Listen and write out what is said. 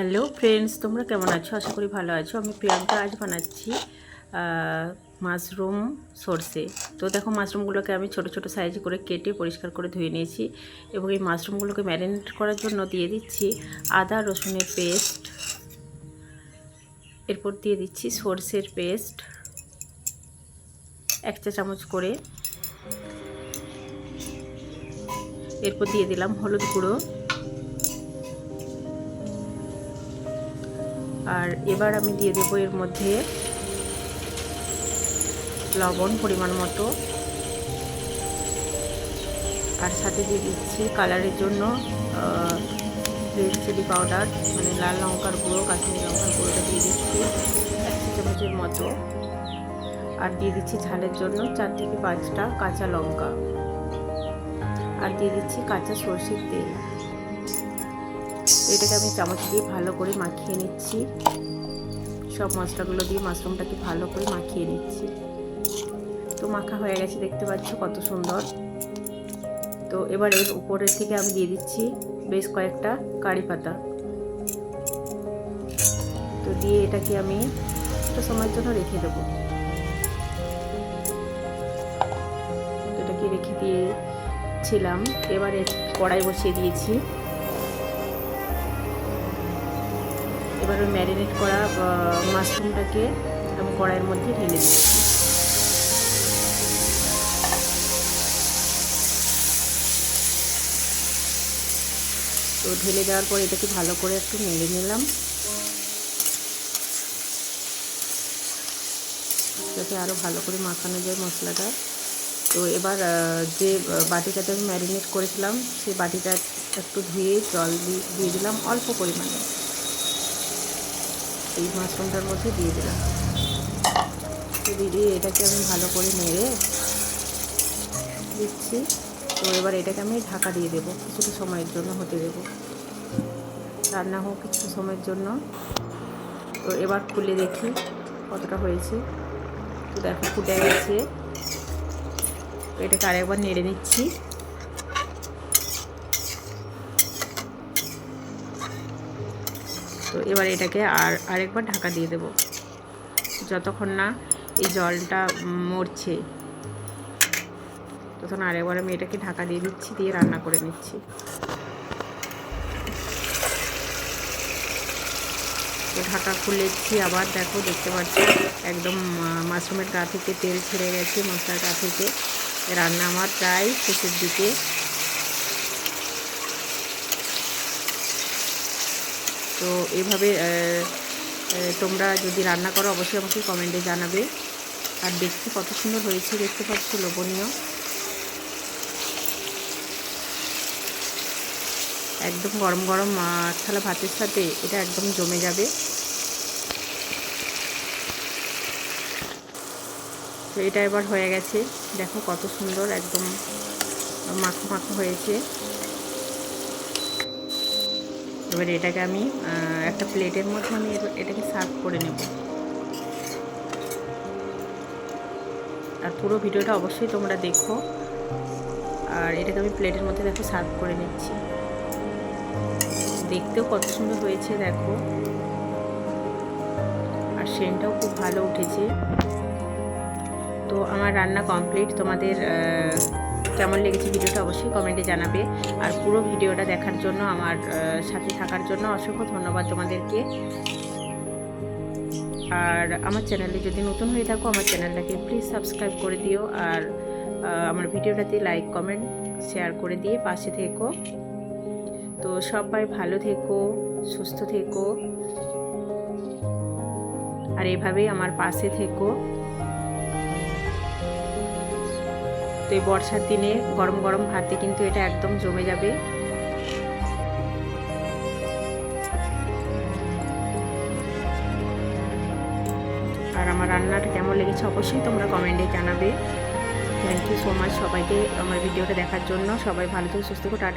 Hello friends, তোমরা কেমন আছো? আশা করি ভালো আছো। আমি প্রিয়াঙ্কা। আজ বানাচ্ছি মাশরুম সর্ষে। তো দেখো, মাশরুমগুলোকে আমি ছোট ছোট সাইজ করে কেটে পরিষ্কার করে ধুয়ে নিয়েছি এবং এই মাশরুমগুলোকে ম্যারিনেট করার জন্য দিয়ে দিচ্ছি আদা রসুনের পেস্ট, এরপর দিয়ে দিচ্ছি সর্ষের পেস্ট 1 চা চামচ করে, এরপর দিয়ে দিলাম হলুদ গুঁড়ো, আর এবার আমি দিয়ে দেবো এর মধ্যে লবণ পরিমাণ মতো, আর সাথে দিয়ে দিচ্ছি কালারের জন্য রেড চিলি পাউডার, মানে লাল লঙ্কার গুঁড়ো, কাশ্মীরি লঙ্কার গুঁড়োটা দিয়ে দিচ্ছি 1 চা চামচের মতো, আর দিয়ে দিচ্ছি ঝালের জন্য 4 থেকে 5টা কাঁচা লঙ্কা, আর দিয়ে দিচ্ছি কাঁচা সরষের তেল। এটাকে আমি চামচ দিয়ে ভালো করে মাখিয়ে নিচ্ছি। সব মশলাগুলো দিয়ে মাশরুমটাকে ভালো করে মাখিয়ে নিচ্ছি। তো মাখা হয়ে গেছে, দেখতে পাচ্ছ কত সুন্দর। তো এবার এর উপরের থেকে আমি দিয়ে দিচ্ছি বেশ কয়েকটা কারি পাতা। তো দিয়ে এটাকে আমি একটু সময়ের জন্য রেখে দেবো। এটাকে রেখে দিয়েছিলাম। এবারে কড়াই বসিয়ে দিয়েছি। এবার ওই ম্যারিনেট করা মাশরুমটাকে আমি কড়াইয়ের মধ্যে ঢেলে দিচ্ছি। তো ঢেলে দেওয়ার পর এটাকে ভালো করে একটু নেড়ে নিলাম, যাতে আরও ভালো করে মাখানো যায় মশলাটা। তো এবার যে বাটিটাতে আমি ম্যারিনেট করেছিলাম সেই বাটিটা একটু ধুয়ে জল দিয়ে দিলাম অল্প পরিমাণে, এই মাশরুমটার মধ্যে দিয়ে দিলাম। তো দিয়ে এটাকে আমি ভালো করে নেড়ে দিচ্ছি। তো এবার এটাকে আমি ঢাকা দিয়ে দেবো, কিছুটা সময়ের জন্য হতে দেবো, রান্না হোক কিছু সময়ের জন্য। তো এবার খুলে দেখি কতটা হয়েছে। তো দেখো ফুটে গেছে। এটাকে আরেকবার নেড়ে নিচ্ছি। তো এবার এটাকে আরেকবার ঢাকা দিয়ে দেব, যতক্ষণ না এই জলটা মরছে তখন আরেকবার আমি এটাকে ঢাকা দিয়ে দিচ্ছি, দিয়ে রান্না করে নিচ্ছি। তো ঢাকা খুলেছি আবার, দেখো দেখতে পাচ্ছ একদম মাশরুমের গা থেকে তেল ছেড়ে গেছে, মশলার গা থেকে। রান্না আমার প্রায় শেষের দিকে। তো এভাবে তোমরা যদি রান্না করো অবশ্যই আমাকে কমেন্টে জানাবে। আর দেখতে কত সুন্দর হয়েছে, দেখতে পাচ্ছ, লোভনীয়। একদম গরম গরম থালা ভাতের সাথে এটা একদম জমে যাবে। তো এটা এবার হয়ে গেছে, দেখো কত সুন্দর একদম মাখো মাখো হয়েছে। এবার এটাকে আমি একটা প্লেটের মধ্যে আমি এটাকে সার্ভ করে নেব। আর পুরো ভিডিওটা অবশ্যই তোমরা দেখো। আর এটাকে আমি প্লেটের মধ্যে দেখো সার্ভ করে নিচ্ছি। দেখতেও কত সুন্দর হয়েছে দেখো, আর সেন্টটাও খুব ভালো উঠেছে। তো আমার রান্না কমপ্লিট। তোমাদের কেমন লেগেছে ভিডিওটা অবশ্যই কমেন্টে জানাবে। আর পুরো ভিডিওটা দেখার জন্য, আমার সাথে থাকার জন্য অসংখ্য ধন্যবাদ তোমাদেরকে। আর আমার চ্যানেলে যদি নতুন হয়ে থাকো, আমার চ্যানেলটাকে প্লিজ সাবস্ক্রাইব করে দিও। আর আমার ভিডিওটাতে লাইক কমেন্ট শেয়ার করে দিয়ে পাশে থেকো। তো সবাই ভালো থেকো, সুস্থ থেকো, আর এভাবেই আমার পাশে থেকো। তো এই বর্ষার দিনে গরম গরম ভাতে কিন্তু এটা একদম জমে যাবে। আর আমার রান্নাটা কেমন লেগেছে অবশ্যই তোমরা কমেন্টে জানাবে। থ্যাংক ইউ সো মাচ সবাইকে আমার ভিডিওটা দেখার জন্য। সবাই ভালো থেকে সুস্থ থেকো। টাটা।